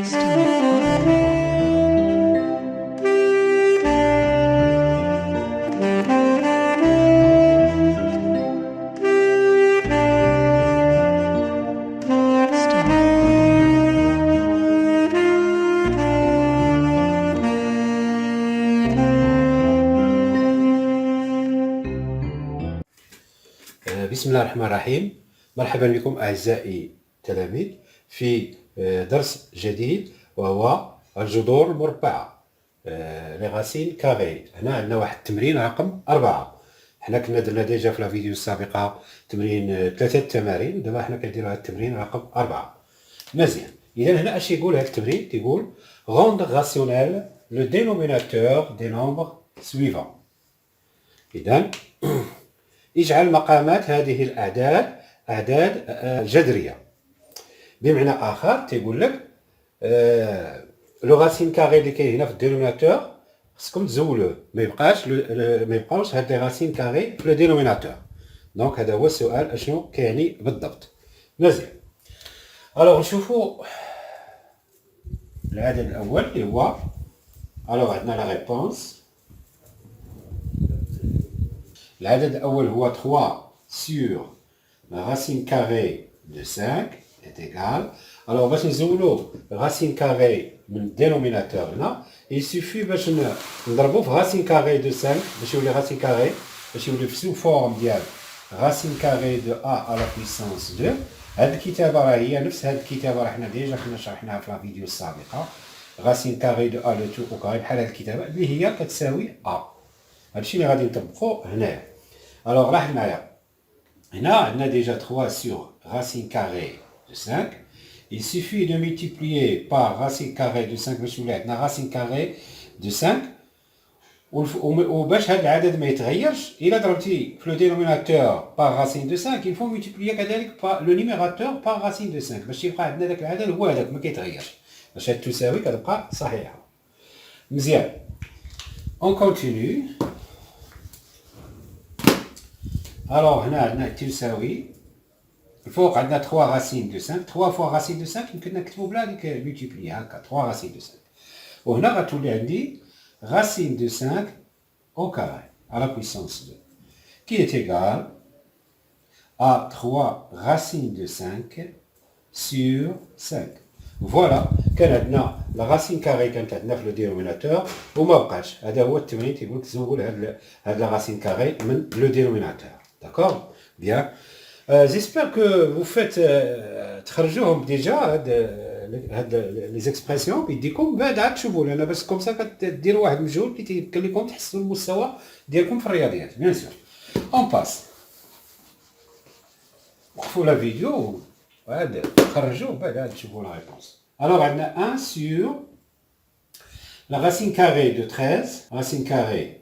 بسم الله الرحمن الرحيم. مرحبا بكم أعزائي التلاميذ في درس جديد وهو الجذور المربعة لي غاسين كاري. هنا عندنا واحد التمرين رقم 4. حنا كنا درنا ديجا في الفيديو السابقة تمرين 3 تمارين، دابا حنا كنديرو هاد التمرين رقم 4. مزيان. إذا هنا اش يقول هاد التمرين؟ تيقول rendre rationnel le dénominateur des nombres suivants. إذا اجعل مقامات هذه الأعداد أعداد جذرية. بمعنى آخر تيقول لك لو غاسين كاري اللي كاين هنا في الدينوميناتور خصكم تزولوه، ما يبقاوش هاد لي غاسين كاري في لو دينوميناتور. دونك هذا هو السؤال اشنو كيعني بالضبط. مزيان. الوغ نشوفوا العدد الأول اللي هو عندنا لا ريبونس. العدد الأول هو 3 sur la racine carrée de 5 est égal. Alors باش نزولو racine carrée من dénominateur هنا il suffit باش نضربو في racine carrée de 5 باش يولي racine carrée باش يولي في sous forme ديال racine carrée de a à la puissance 2. هاد الكتابة راه هي نفس هاد الكتابة راه حنا ديجا كنا شرحناها في الفيديو السابقة. racine carrée de a le tout au carré بحال هاد الكتابة اللي هي كتساوي a. هادشي اللي غادي نطبقو هنايا. Alors là, on a déjà 3 sur racine carrée de 5. Il suffit de multiplier par racine carrée de 5 باش نولي عندنا racine carrée de 5. وباش هذا العدد ما يتغيرش إلا ضربتي في le dénominateur par racine de 5 il faut multiplier كذلك le numérateur par racine de 5 باش يبقى عندنا داك العدد هو هذاك ما كيتغيرش، باش هاد تساوي كتبقى صحيحة. مزيان. On continue. Alors هنا عندنا تساوي الفوق عندنا 3 racine de 5. 3 fois racine de 5 يمكن نكتبو بلا ديك multiplier هكا 3 racine de 5. وهنا غتولي عندي racine de 5 au carré à la puissance 2 qui est égal à 3 racine de 5 sur 5. فوالا كان عندنا لا راسين كاري كانت عندنا في لو دينوميناتور وما بقاش. هذا هو التمرين تيقول لك تزول هاد لا راسين كاري من لو دينوميناتور. D'accord? Bien. J'espère que vous faites تخرجوهم ديجا هاد لي زيكسبرسيون بيديكم بعد عاد تشوفوا، لان باش كوم سا كديروا واحد المجهود اللي تيمكن لكم تحسنوا المستوى ديالكم في الرياضيات. بيان سور. اون باس. وقفوا لا فيديو وعاد خرجوه بعد عاد تشوفوا لا ريبونس. الوغ عندنا 1 sur la racine carrée de 13 racine carrée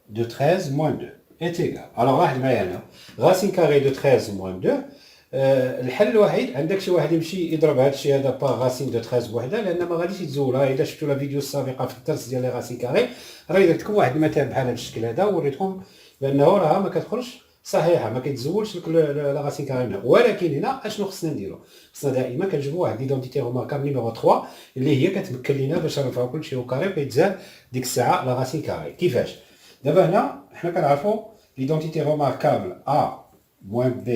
de 13 moins 2 est égal. Alors واحد معايا هنا racine carrée de 13 moins 2. الحل الوحيد عندك شي واحد يمشي يضرب هذا الشيء هذا با racine de 13 بوحدها، لان ما غاديش يتزولها. الا شفتوا لا فيديو السابقه في الدرس ديال لي راسين كاري راه درت لكم واحد المثال بحال هذا الشكل هذا ووريتكم بانه راه ما كتخرجش صحيحه، ما كيتزولش لا راسين كاري هنا. ولكن هنا اشنو خصنا نديرو؟ خصنا دائما كنجيبوا واحد ليدونتيتي روماركابل نيميرو 3 اللي هي كتمكن لينا باش نرفعوا كلشي او كاري وكيتزاد ديك الساعه لا راسين كاري. كيفاش؟ دابا هنا حنا كنعرفوا l'identité remarquable A moins B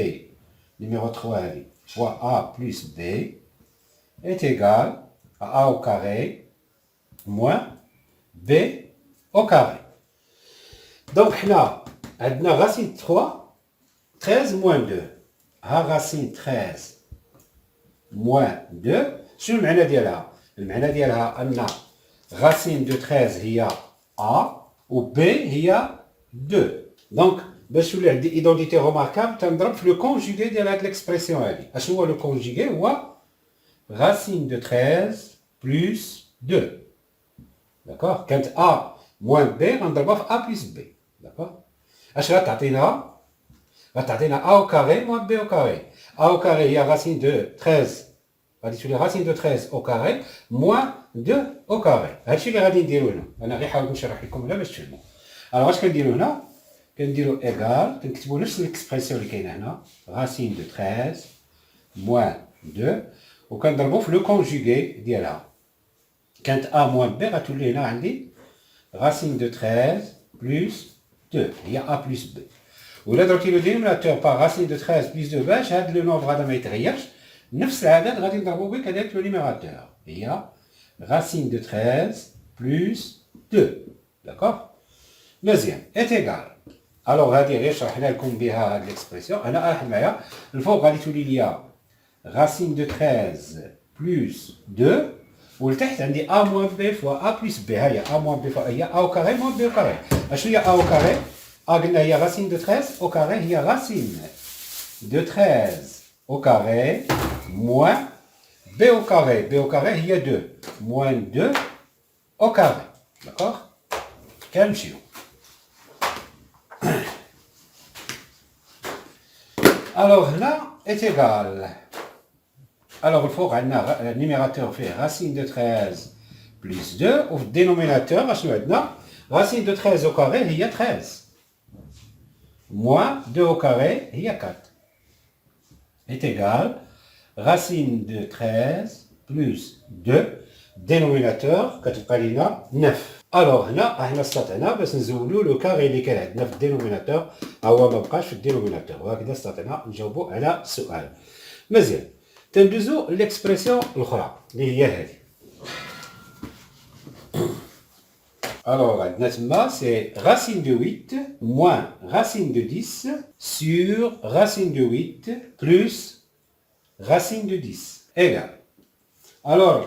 numéro 3 هذه fois A plus B est égal à A au carré moins B au carré. Donc حنا عندنا racine 3 13 moins 2 ها racine 13 moins 2. شنو المعنى ديالها؟ المعنى ديالها أن racine de 13 هي A و B هي 2. دونك باش تولي عندي ايدونتيتي روماركابل تنضرب في لو كونجوغي ديال هاد ليكسبرسيون هادي. اشنو هو لو كونجوغي؟ هو راسين دو 13 بلس 2. داكوغ. كانت ا موان بي غنضربها في ا بلس بي. داكوغ. اش غتعطينا؟ غتعطينا ا او كاري موان بي او كاري. ا او كاري هي راسين دو 13 غادي تولي راسين دو 13 او كاري موان 2 او كاري. هادشي اللي غادي نديرو هنا. انا غير حاولت نشرح لكم هنا باش تفهموا. الوغ اش كنديرو هنا؟ كنديرو ايغال كنكتبو نفس ليكسبرسيون اللي كاينه هنا راسين دو 13 موان 2 وكنضربو في لو كونجوغي ديالها كانت a moins b غتولي هنا عندي racine de 13 plus 2 هي a plus b. ولا درتي لو دينوميناتور باغ racine de 13 plus 2 باش هاد لو نومبر هذا ما يتغيرش، نفس العدد غادي نضربو به كذلك لو نيميراتور هي racine de 13 plus 2. داكوغ مزيان est égal. الوغ هادي غير شرحنا لكم بها هاد ليكسبرسيون. انا راح معايا الفوق غادي تولي ليا racine de 13 plus 2 ولتحت عندي a moins b fois a plus b. هيا a moins b fois هي a au carré moins b au carré. اشنو هي a au carré؟ a قلنا هي racine de 13 au carré هي racine de 13 au carré moins b au carré. b au carré هي 2 moins 2 au carré. داكوغ كنمشيو. Alors là est égal. Alors الفوق عندنا النيميراتور فيه racine de 13 plus 2 وفي الدينوميناتور اشنو عندنا racine de 13 au carré هي 13 moins 2 au carré هي 4 est égal racine de 13 plus 2 dénominateur كتبقى لينا 9. الوغ هنا احنا استطعنا باش نزولو لو كاري اللي كان عندنا في الدينوميناتور هو ما بقاش في الدينوميناتور، وهكذا استطعنا نجاوبو على السؤال. مزيان تندوزو ليكسبرسيون الاخرى اللي هي هذه. الوغ عندنا تما سي racine de 8 moins racine de 10 sur racine de 8 plus racine de 10 égal. الوغ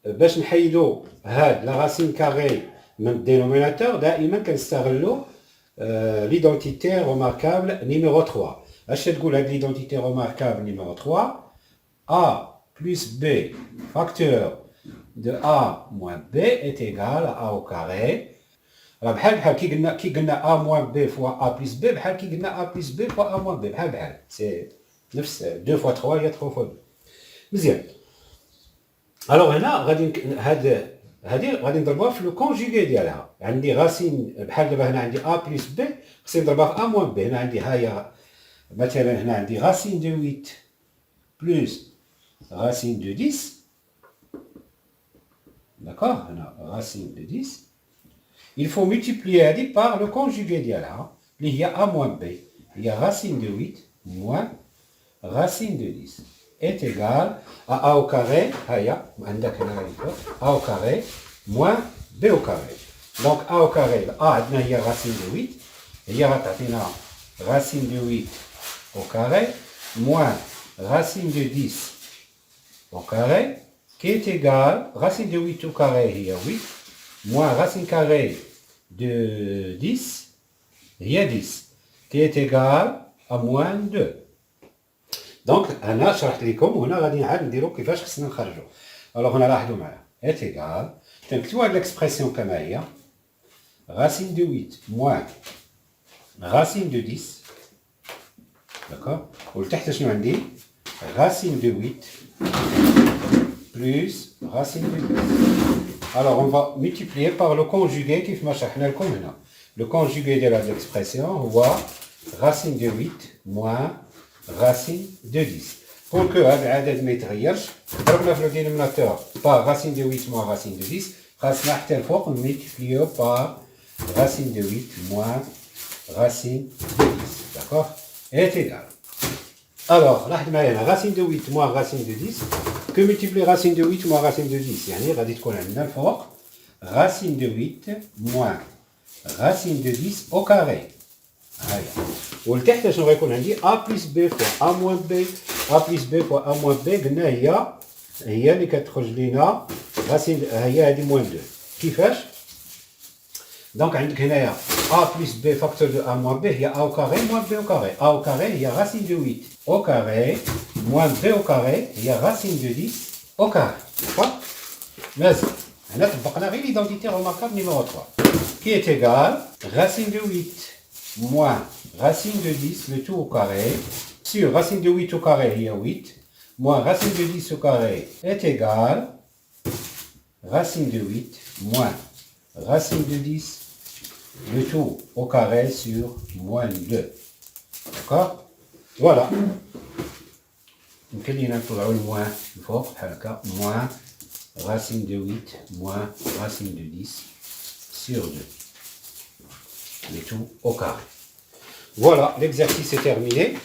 باش نحيدو هاد لا راسين كاري من الدينوميناتور دائما كنستغلو ليدونتيتي روماركابل نيميرو 3. اش تقول هاد ليدونتيتي روماركابل نيميرو 3 a plus b facteur de a moins b est égal à a au carré. راه بحال كي قلنا a moins b fois a plus b بحال كي قلنا a plus b fois a moins b بحال سي نفس 2 fois 3 هي 3 fois 2. مزيان. الوغ هنا غادي هادي غادي نضربوها في لو كونجوغي ديالها. عندي راسين بحال دابا هنا عندي a بلس b خصني نضربها في a موان b. هنا عندي هاهي مثلا هنا عندي racine de 8 plus racine de 10. D'accord, هنا racine de 10. Il faut multiplier هادي par le conjugué ديالها اللي هي a moins b هي racine de 8 moins racine de 10 est égal à a au carré, a au carré moins b au carré. Donc a au carré, a هي racine de 8 هي غتعطينا racine de 8 au carré moins racine de 10 au carré qui est égal, racine de 8 au carré هي 8 moins racine carrée de 10 هي 10 qui est égal à moins 2. دونك انا شرحت لكم وهنا غادي نعاود نديرو كيفاش خصنا نخرجو. الوغ هنا لاحظوا معايا est égal تنكتبو هاد ليكسبرسيون كما هي racine de 8 moins racine de 10 داكوغ ولتحت شنو عندي racine de 8 plus racine de 10. Alors on va multiplier par le conjugué كيف ما شرحنا لكم هنا. Le conjugué de l'expression هو racine de 8 moins racine de 10. Pour que هذا العدد ما يتغيرش ضربنا في الدينوميناتور par racine de 8 moins racine de 10 خاصنا حتى الفوق نملتيبليو par racine de 8 moins racine de 10. D'accord est égal. Alors لاحظ معايا هنا racine de 8 moins racine de 10 que multiplier racine de 8 moins racine de 10 يعني غادي تكون عندنا الفوق racine de 8 moins racine de 10 au carré. هاهي ولتحت شنو غيكون عندي a plus b fois a moins b a plus b fois a moins b قلنا هي اللي كتخرج لينا راسين هي هادي موان 2 كيفاش دونك عندك هنايا a plus b facteur de a moins b هي a au carré moins b au carré. a au carré هي racine de 8 au carré moins b au carré هي racine de 10 au carré. d'accord مزيان هنا طبقنا غير ليدونتيتي روماركابل نيميرو 3 qui est égal racine de 8 moins racine de 10 le tout au carré sur racine de 8 au carré il y a 8 moins racine de 10 au carré est égal racine de 8 moins racine de 10 le tout au carré sur moins 2. D'accord. Voilà. يمكن لينا نطلعوا الموان الفوق بحال هكا moins racine de 8 moins racine de 10 sur 2. Le tout au carré. Voilà, l'exercice est terminé.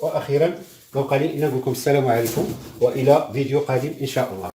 وأخيرا نبقى لي نقول لكم السلام عليكم وإلى فيديو قادم إن شاء الله.